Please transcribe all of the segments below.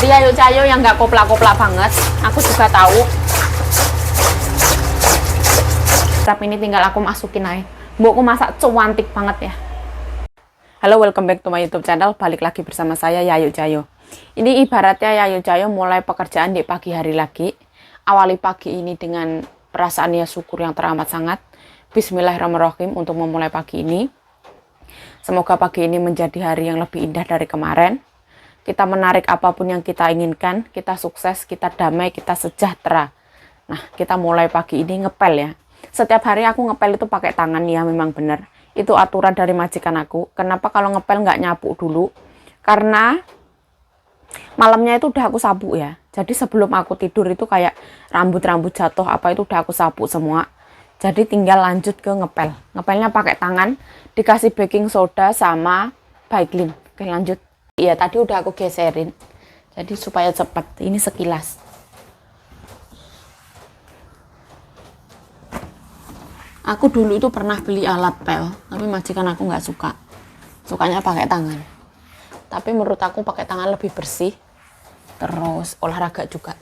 Jadi Yayu Cayo yang nggak koplak-koplak banget, aku juga tahu. Tapi ini tinggal aku masukin aja. Mbokku masak cuantik banget ya. Halo, welcome back to my YouTube channel. Balik lagi bersama saya Yayu Cayo. Ini ibaratnya Yayu Cayo mulai pekerjaan di pagi hari lagi. Awali pagi ini dengan perasaan ya syukur yang teramat sangat. Bismillahirrahmanirrahim untuk memulai pagi ini. Semoga pagi ini menjadi hari yang lebih indah dari kemarin. Kita menarik apapun yang kita inginkan, kita sukses, kita damai, kita sejahtera. Nah, kita mulai pagi ini ngepel ya. Setiap hari aku ngepel itu pakai tangan ya, memang benar. Itu aturan dari majikan aku. Kenapa kalau ngepel nggak nyapu dulu? Karena malamnya itu udah aku sapu ya. Jadi sebelum aku tidur itu kayak rambut-rambut jatuh apa itu udah aku sapu semua. Jadi tinggal lanjut ke ngepel. Ngepelnya pakai tangan, dikasih baking soda sama Vaseline. Oke, lanjut. Iya, tadi udah aku geserin. Jadi supaya cepat. Ini sekilas. Aku dulu itu pernah beli alat pel, tapi majikan aku nggak suka. Sukanya pakai tangan. Tapi menurut aku pakai tangan lebih bersih. Terus olahraga juga.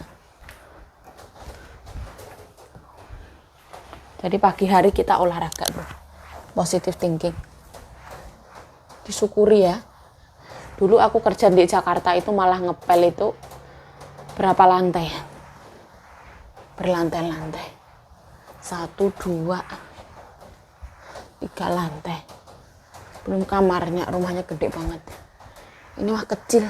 Jadi pagi hari kita olahraga tuh. Positive thinking. Disyukuri ya. Dulu aku kerja di Jakarta itu malah ngepel itu berapa lantai? Berlantai-lantai. 1, 2, 3 lantai. Belum kamarnya, rumahnya gede banget. Ini mah kecil.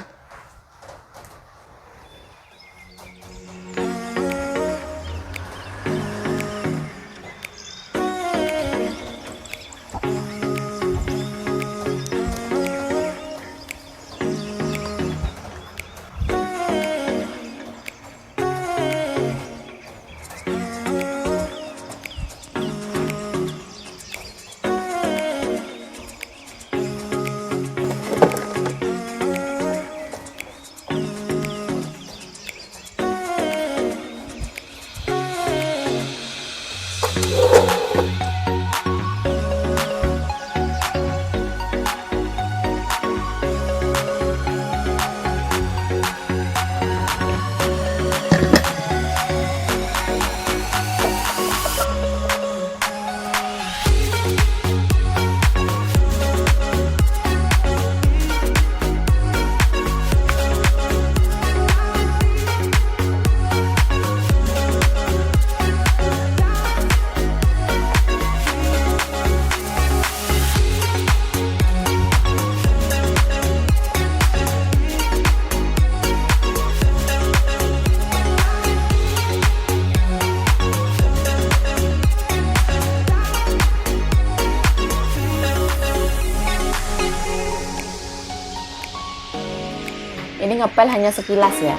Ini ngepel hanya sekilas ya.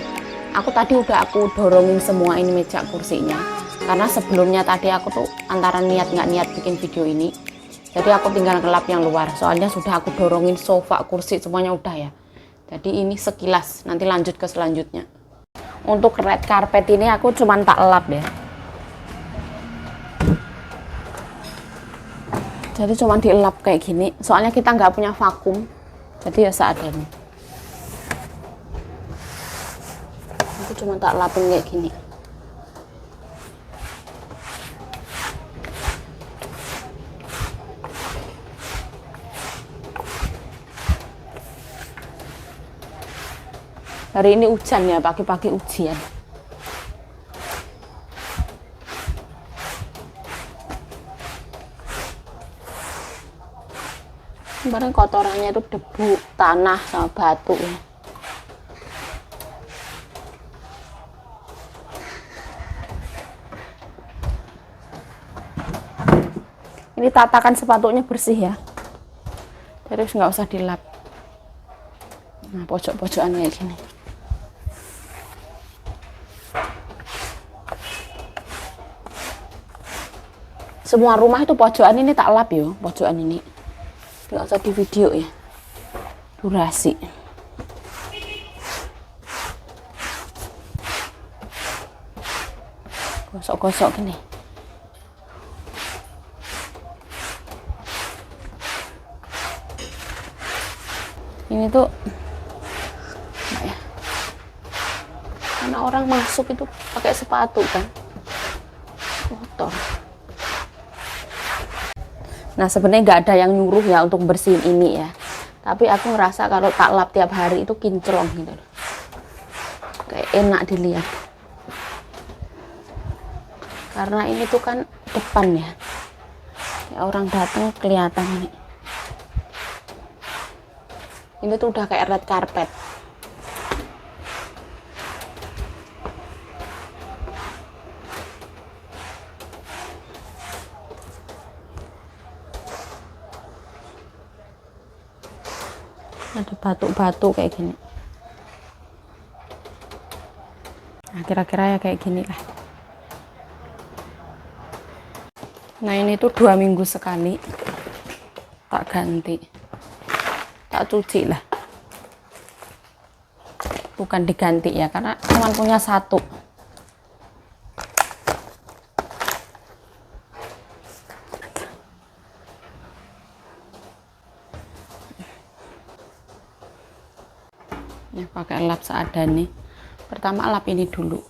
Aku tadi udah aku dorongin semua ini meja kursinya. Karena sebelumnya tadi aku tuh antara niat nggak niat bikin video ini. Jadi aku tinggal ngelap yang luar. Soalnya sudah aku dorongin sofa, kursi semuanya udah ya. Jadi ini sekilas. Nanti lanjut ke selanjutnya. Untuk red carpet ini aku cuman tak lap ya. Jadi cuman dielap kayak gini. Soalnya kita nggak punya vakum. Jadi ya seadanya. Aku cuma tak lapin kayak gini. Hari ini hujan ya, pagi-pagi ujian. Kemarin kotorannya itu debu, tanah sama batu ya. Ini tatakan sepatunya bersih ya. Terus nggak usah dilap. Nah, pojok-pojokan kayak gini. Semua rumah itu pojokan ini tak lap yo, pojokan ini. Nggak usah di video ya. Durasi. Gosok-gosok gini. Ini tuh Mana orang masuk itu pakai sepatu kan, kotor. Nah sebenarnya nggak ada yang nyuruh ya untuk bersihin ini ya, tapi aku ngerasa kalau tak lap tiap hari itu kinclong gitu, kayak enak dilihat. Karena ini tuh kan depan ya, orang datang kelihatan ini. Ini tuh udah kayak red carpet. Ada batu-batu kayak gini. Nah kira-kira ya kayak gini lah. Nah ini tuh 2 minggu sekali tak ganti, tak cuci lah, bukan diganti ya, karena cuma punya satu. Ya pakai lap seadanya. Pertama lap ini dulu.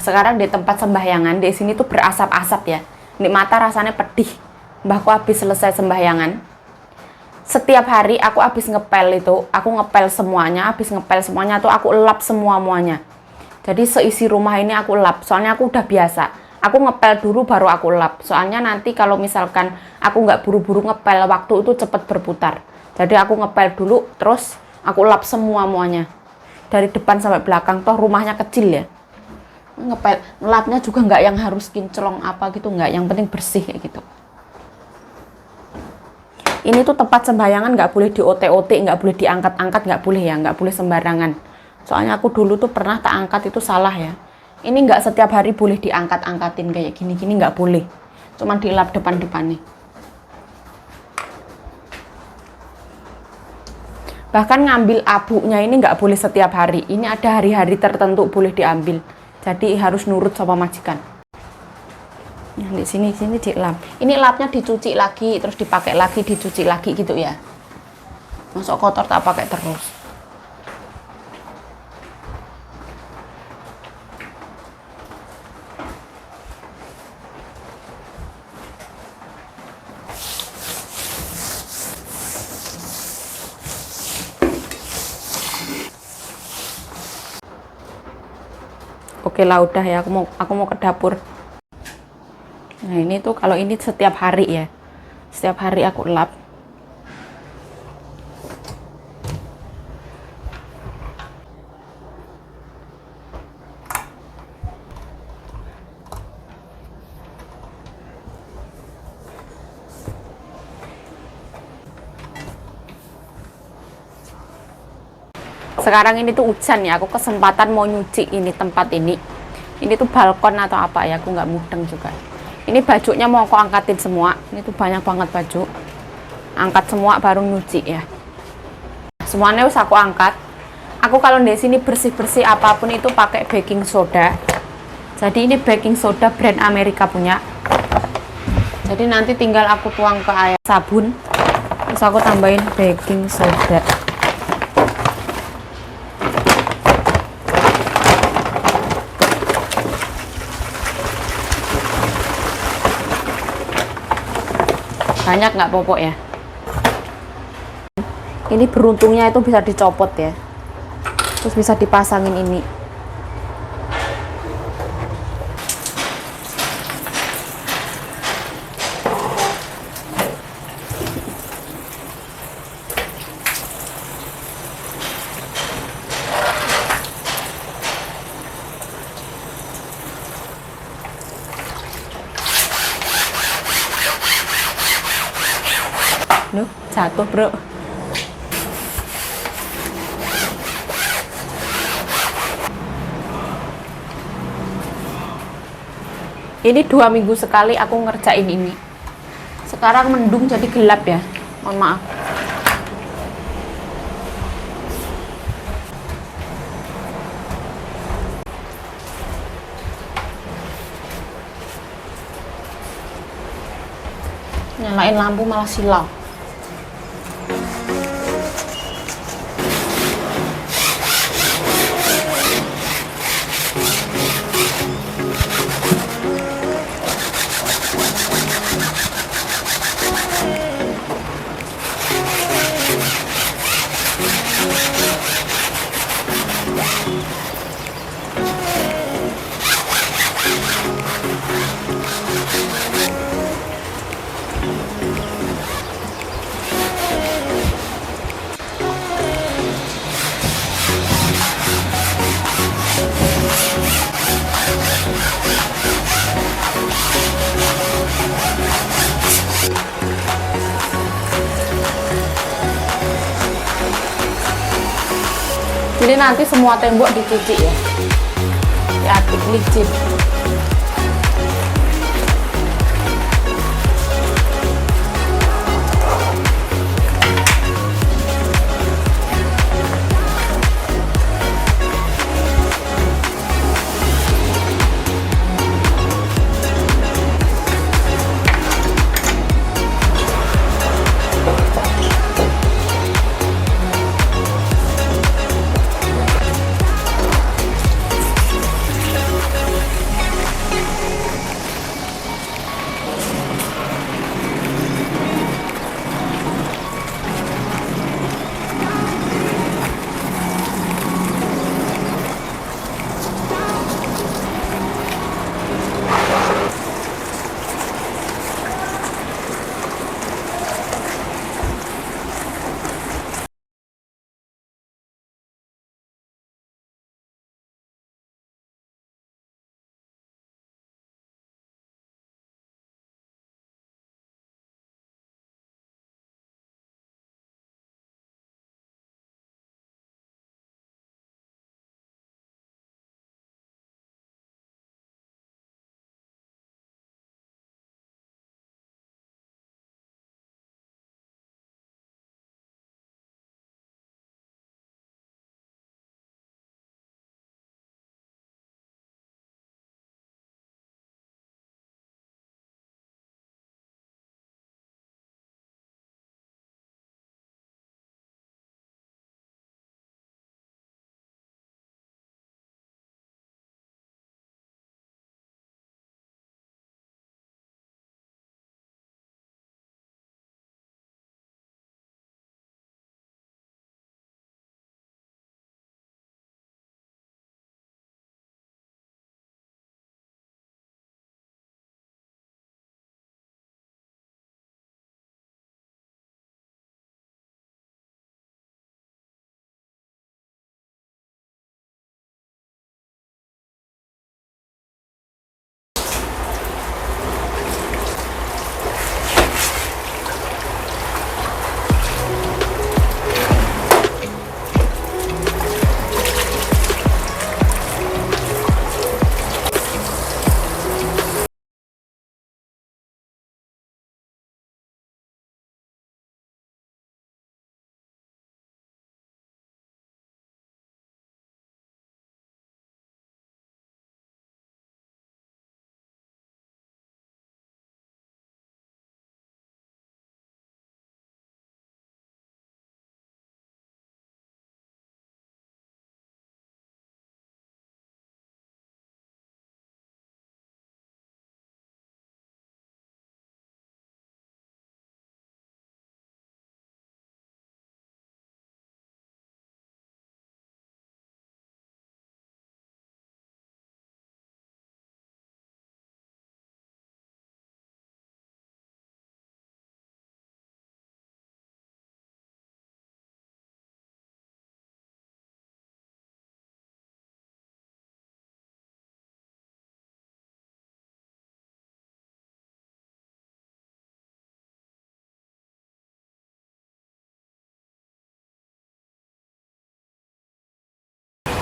Sekarang di tempat sembahyangan di sini tuh berasap-asap ya. Nih mata rasanya pedih. Mbahku habis selesai sembahyangan. Setiap hari aku habis ngepel itu, aku ngepel semuanya, habis ngepel semuanya tuh aku lap semuanya. Jadi seisi rumah ini aku lap. Soalnya aku udah biasa. Aku ngepel dulu baru aku lap. Soalnya nanti kalau misalkan aku nggak buru-buru ngepel, waktu itu cepet berputar. Jadi aku ngepel dulu, terus aku lap semuanya. Dari depan sampai belakang, toh rumahnya kecil ya. Ngepel, ngelapnya juga nggak yang harus kinclong apa gitu, nggak, yang penting bersih kayak gitu. Ini tuh tempat sembahyangan nggak boleh di OT-OT, nggak boleh diangkat-angkat, nggak boleh ya, nggak boleh sembarangan. Soalnya aku dulu tuh pernah tak angkat itu salah ya. Ini nggak setiap hari boleh diangkat-angkatin kayak gini-gini, nggak boleh. Cuman dilap depan-depannya. Bahkan ngambil abunya ini nggak boleh setiap hari. Ini ada hari-hari tertentu boleh diambil. Jadi harus nurut sama majikan. Nah, di sini dilap. Ini lapnya dicuci lagi, terus dipakai lagi, dicuci lagi gitu ya. Masuk kotor tak pakai terus. Oke lah udah ya, aku mau ke dapur. Nah ini tuh kalau ini setiap hari ya, setiap hari aku lap. Sekarang ini tuh hujan ya, aku kesempatan mau nyuci ini tempat ini. Ini tuh balkon atau apa ya, aku nggak mudeng juga. Ini bajunya mau aku angkatin semua. Ini tuh banyak banget baju. Angkat semua baru nyuci ya. Semuanya harus aku angkat. Aku kalau di sini bersih-bersih apapun itu pakai baking soda. Jadi ini baking soda brand Amerika punya. Jadi nanti tinggal aku tuang ke air sabun. Terus aku tambahin baking soda. Banyak nggak popok ya? Ini beruntungnya itu bisa dicopot ya, terus bisa dipasangin ini. Duh, jatuh bro. Ini 2 minggu sekali aku ngerjain ini. Sekarang mendung jadi gelap ya, mohon maaf. Nyalain lampu malah silau. Jadi nanti semua tembok dicuci ya, diaduk licin.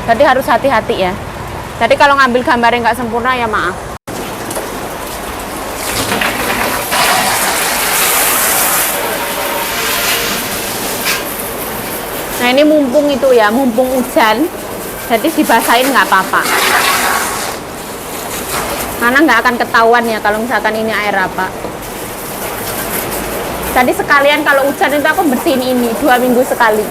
Jadi harus hati-hati ya. Jadi kalau ngambil gambarnya nggak sempurna ya maaf. Nah ini mumpung itu ya, mumpung hujan, jadi dibasahin nggak apa-apa. Karena nggak akan ketahuan ya kalau misalkan ini air apa. Jadi sekalian kalau hujan itu aku bersihin ini 2 minggu sekali.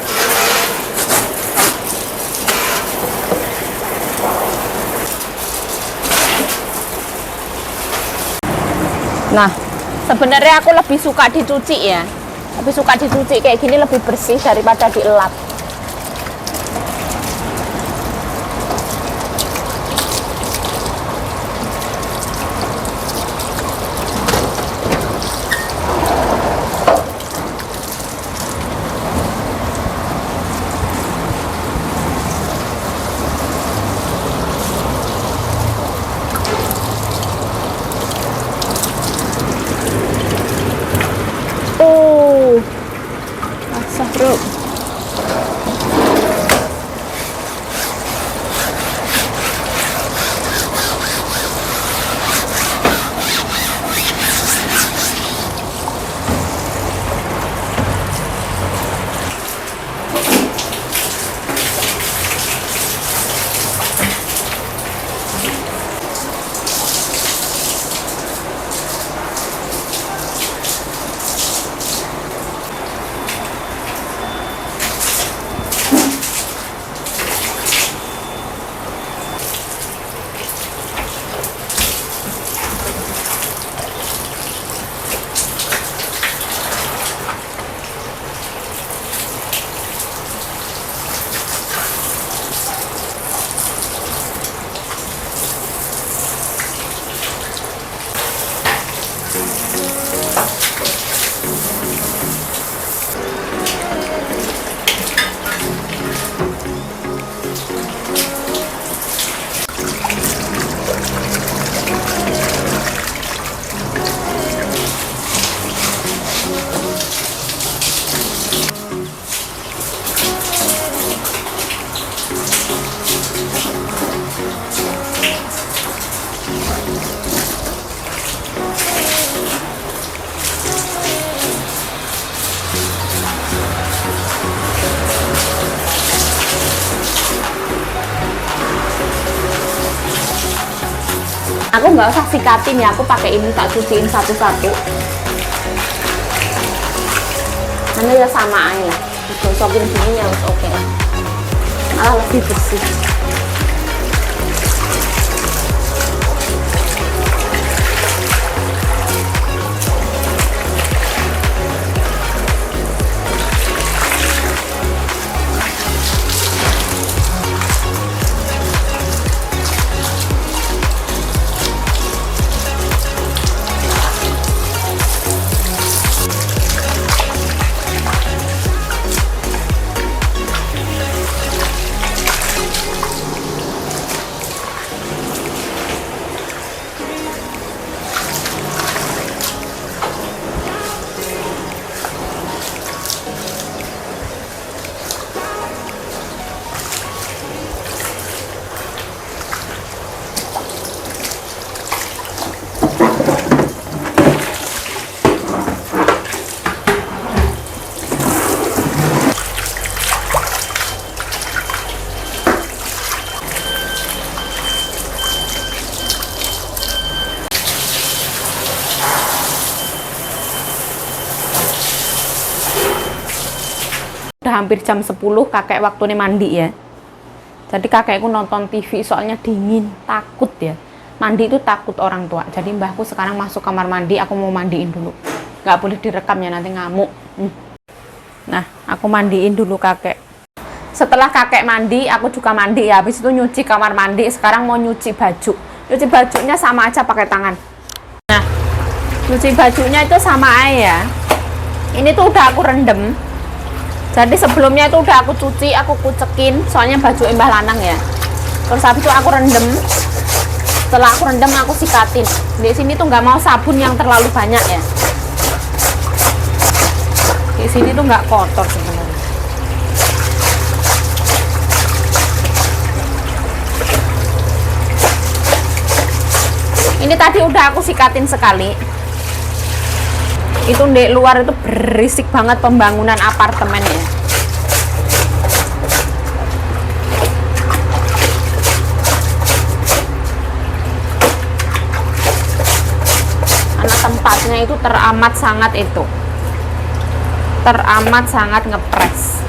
Nah, sebenarnya aku lebih suka dicuci ya. Lebih suka dicuci kayak gini, lebih bersih daripada dielap. Basah bro. Aku nggak usah sikatin ya, aku pakai ini tak cuciin satu-satu. Nanti ya sama aja, digosokin gini ya oke. Malah lebih bersih. Udah hampir jam 10 kakek waktunya mandi ya. Jadi kakekku nonton TV soalnya dingin, takut ya. Mandi itu takut orang tua. Jadi mbahku sekarang masuk kamar mandi, aku mau mandiin dulu. Nggak boleh direkam ya, nanti ngamuk. Nah, aku mandiin dulu kakek. Setelah kakek mandi, aku juga mandi ya. Habis itu nyuci kamar mandi, sekarang mau nyuci baju. Nyuci bajunya sama aja pakai tangan. Nah, nyuci bajunya itu sama aja ya. Ini tuh udah aku rendem. Jadi sebelumnya itu udah aku cuci, aku kucekin, soalnya baju mbah lanang ya. Terus habis itu aku rendem. Setelah aku rendem, aku sikatin. Di sini tuh nggak mau sabun yang terlalu banyak ya. Di sini tuh nggak kotor sebenarnya. Ini tadi udah aku sikatin sekali. Itu di luar itu berisik banget pembangunan apartemen ya. Karena tempatnya itu teramat sangat ngepres.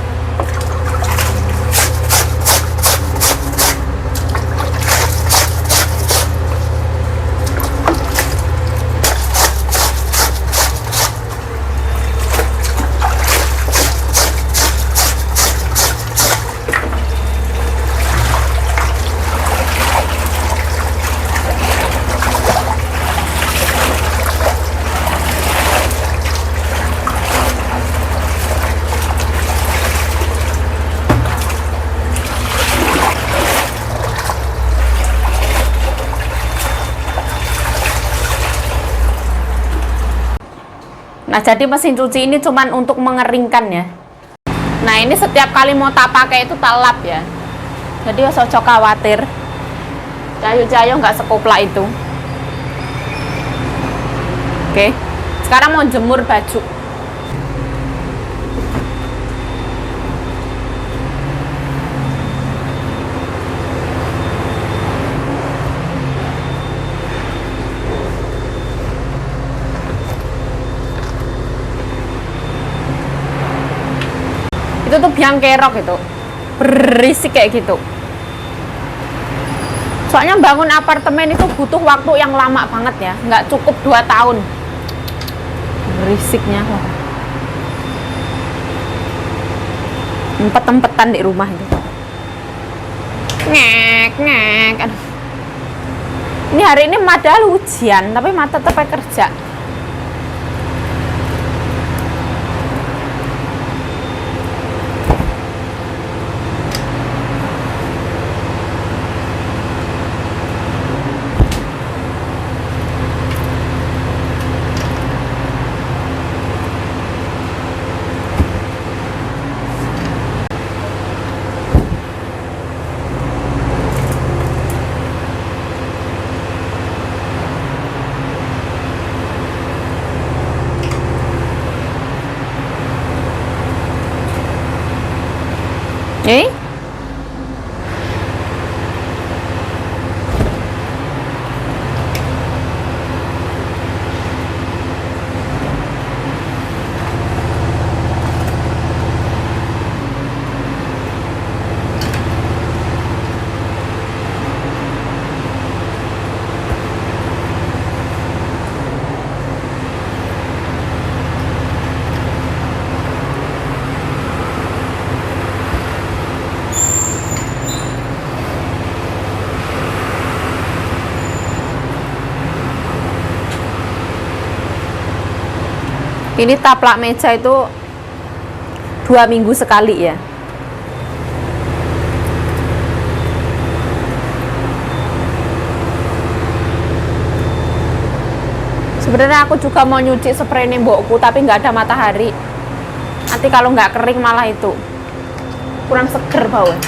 Nah, jadi mesin cuci ini cuman untuk mengeringkan ya. Nah, ini setiap kali mau tak pakai itu tak lap ya. Jadi cocok khawatir. Cayo nggak sekoplak itu. Oke, sekarang mau jemur baju. Itu tuh biang kerok itu, berisik kayak gitu. Soalnya bangun apartemen itu butuh waktu yang lama banget ya, nggak cukup 2 tahun. Berisiknya empet-empetan di rumah itu. Ngek. Aduh. Ini hari ini padahal hujan, tapi mata tetap kerja. Eh? Ini taplak meja itu 2 minggu sekali ya. Sebenarnya aku juga mau nyuci spray nembokku, tapi nggak ada matahari. Nanti kalau nggak kering malah itu kurang seger baunya.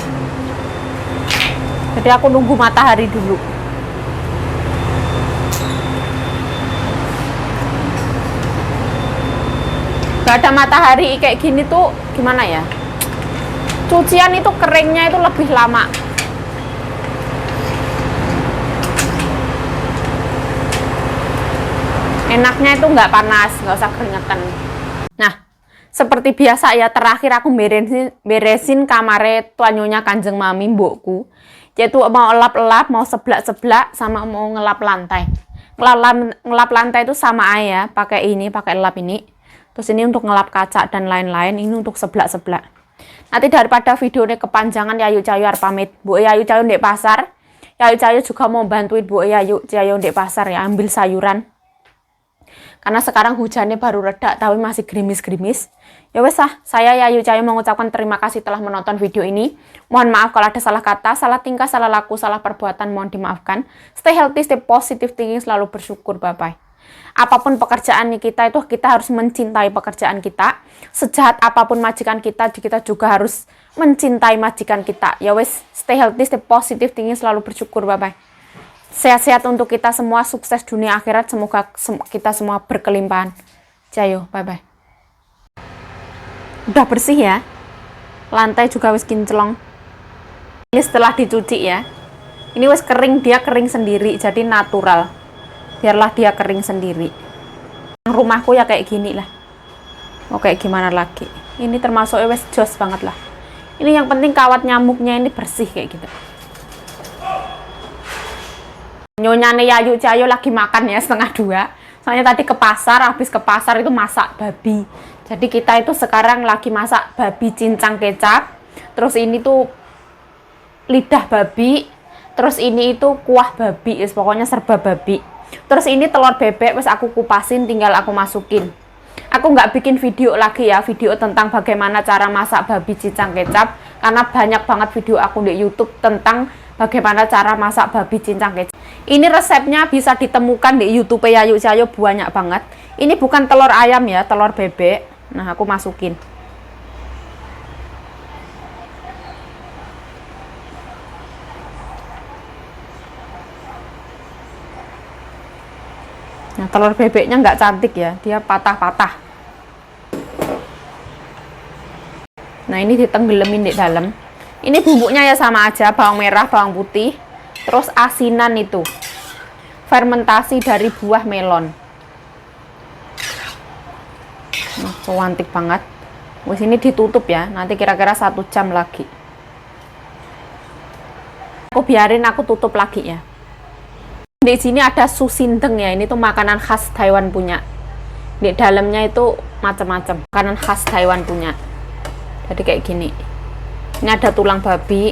Jadi aku nunggu matahari dulu. Gak ada matahari kayak gini tuh gimana ya, cucian itu keringnya itu lebih lama. Enaknya itu nggak panas, nggak usah keringetan. Nah, seperti biasa ya, terakhir aku beresin kamar tuanyonya Kanjeng Mami mbokku, yaitu mau elap-elap, mau seblak-seblak, sama mau ngelap lantai. Ngelap lantai itu sama aja, pakai lap ini. Terus ini untuk ngelap kaca dan lain-lain, ini untuk seblak-seblak. Nanti daripada videonya kepanjangan, Yayu Cayu arep pamit. Bu Yayu Cayu ndek pasar. Yayu Cayu juga mau bantuin Bu Yayu Cayu ndek pasar ya, ambil sayuran. Karena sekarang hujannya baru reda, tapi masih gerimis-gerimis. Ya wes lah, saya Yayu Cayu mengucapkan terima kasih telah menonton video ini. Mohon maaf kalau ada salah kata, salah tingkah, salah laku, salah perbuatan, mohon dimaafkan. Stay healthy, stay positive thinking, selalu bersyukur. Bye-bye. Apapun pekerjaan kita itu, kita harus mencintai pekerjaan kita. Sejahat apapun majikan kita juga harus mencintai majikan kita. Ya wes, stay healthy, stay positive, tinggi, selalu bersyukur. Bye bye. Sehat-sehat untuk kita semua, sukses dunia akhirat, semoga kita semua berkelimpahan. Jayo, bye-bye. Udah bersih ya. Lantai juga wis kinclong. Ini setelah dicuci ya. Ini wis kering, dia kering sendiri, jadi natural. Biarlah dia kering sendiri. Rumahku ya kayak gini lah. Mau kayak gimana lagi? Ini termasuk wis jos banget lah. Ini yang penting kawat nyamuknya ini bersih kayak gitu. Nyonyane Yayu Jayo lagi makan ya 1:30. Soalnya tadi ke pasar, habis ke pasar itu masak babi. Jadi kita itu sekarang lagi masak babi cincang kecap. Terus ini tuh lidah babi. Terus ini itu kuah babi, pokoknya serba babi. Terus ini telur bebek, wes aku kupasin, tinggal aku masukin. Aku nggak bikin video lagi ya, video tentang bagaimana cara masak babi cincang kecap. Karena banyak banget video aku di YouTube tentang bagaimana cara masak babi cincang kecap. Ini resepnya bisa ditemukan di YouTube Yayu Jayo, banyak banget. Ini bukan telur ayam ya, telur bebek. Nah, aku masukin. Nah, telur bebeknya nggak cantik ya, dia patah-patah. Nah, ini ditenggelamin di dalam. Ini bumbunya ya sama aja, bawang merah, bawang putih. Terus asinan itu, fermentasi dari buah melon. Nah, cantik banget. Wis ini ditutup ya, nanti kira-kira 1 jam lagi. Aku biarin, aku tutup lagi ya. Di sini ada susindeng ya, ini tuh makanan khas Taiwan punya. Di dalamnya itu macam-macam, makanan khas Taiwan punya. Jadi kayak gini. Ini ada tulang babi.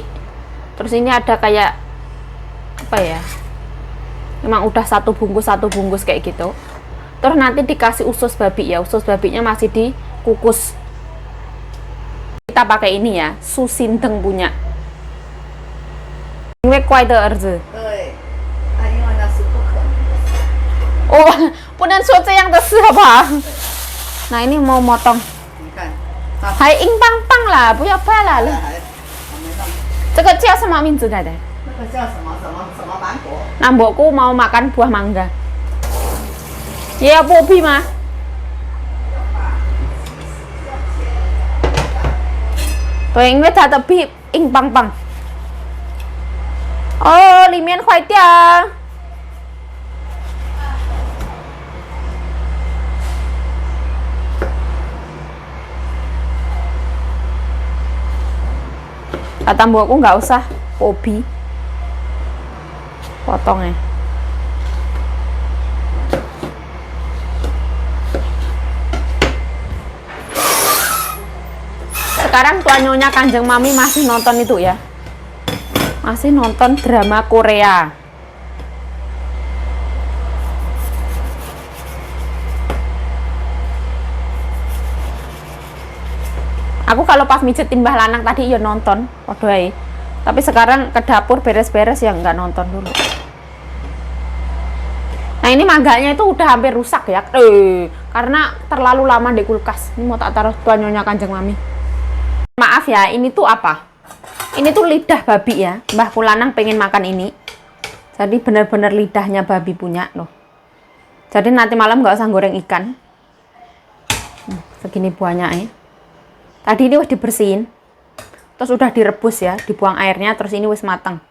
Terus ini ada kayak apa ya, memang udah satu bungkus kayak gitu. Terus nanti dikasih usus babi ya, usus babinya masih dikukus. Kita pakai ini ya, susindeng punya. Ini kuai de erzi. Oh, punan suci yang tersi apa? Nah, ini mau motong. Hai ing pang pang lah, punya apa lah? 这个叫什么名字来的？ Nah, mbokku mau makan buah mangga. Ya, Bobby mah. Tuh ini dah tapi ing pang pang. Oh, limian khoai tia. Kata mbokku nggak usah Bobby. Potongnya. Sekarang tuanyonya Kanjeng Mami masih nonton itu ya, masih nonton drama Korea. Aku kalau pas mijet timbah lanang tadi ya nonton, waduh ae. Tapi sekarang ke dapur beres-beres ya nggak nonton dulu. Nah, ini mangganya itu udah hampir rusak ya, karena terlalu lama di kulkas. Ini mau tak taruh tuanyonya Kanjeng Mami. Maaf ya, ini tuh apa? Ini tuh lidah babi ya. Mbahku lanang pengen makan ini. Jadi bener-bener lidahnya babi punya loh. Jadi nanti malam nggak usah goreng ikan. Segini buahnya ya. Tadi ini wis dibersihin, terus udah direbus ya, dibuang airnya, terus ini wis mateng.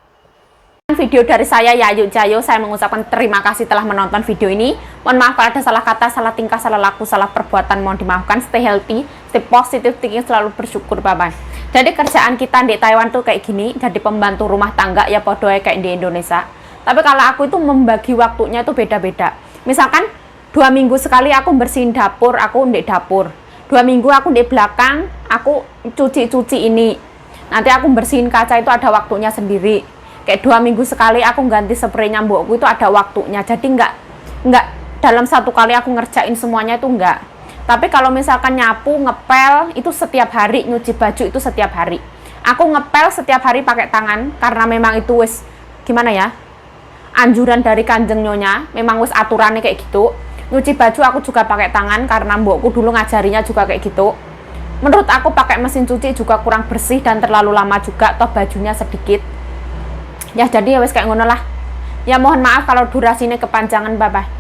Video dari saya Yayu Jayo, saya mengucapkan terima kasih telah menonton video ini. Mohon maaf kalau ada salah kata, salah tingkah, salah laku, salah perbuatan, mohon dimaafkan. Stay healthy, stay positive thinking, selalu bersyukur, bye-bye. Jadi kerjaan kita di Taiwan tuh kayak gini, jadi pembantu rumah tangga ya podoy kayak di Indonesia. Tapi kalau aku itu membagi waktunya itu beda-beda. Misalkan 2 minggu sekali aku bersihin dapur, aku di dapur. 2 minggu aku di belakang, aku cuci-cuci ini. Nanti aku bersihin kaca itu ada waktunya sendiri. Kayak 2 minggu sekali aku ganti spraynya mbokku itu ada waktunya. Jadi nggak dalam satu kali aku ngerjain semuanya itu enggak. Tapi kalau misalkan nyapu, ngepel itu setiap hari, nyuci baju itu setiap hari. Aku ngepel setiap hari pakai tangan karena memang itu wis gimana ya? Anjuran dari Kanjeng Nyonya, memang wis aturannya kayak gitu. Nyuci baju aku juga pakai tangan karena mbokku dulu ngajarinya juga kayak gitu. Menurut aku pakai mesin cuci juga kurang bersih dan terlalu lama juga, toh bajunya sedikit. Ya jadi ya wes kayak ngono lah. Ya mohon maaf kalau durasinya kepanjangan, bye-bye.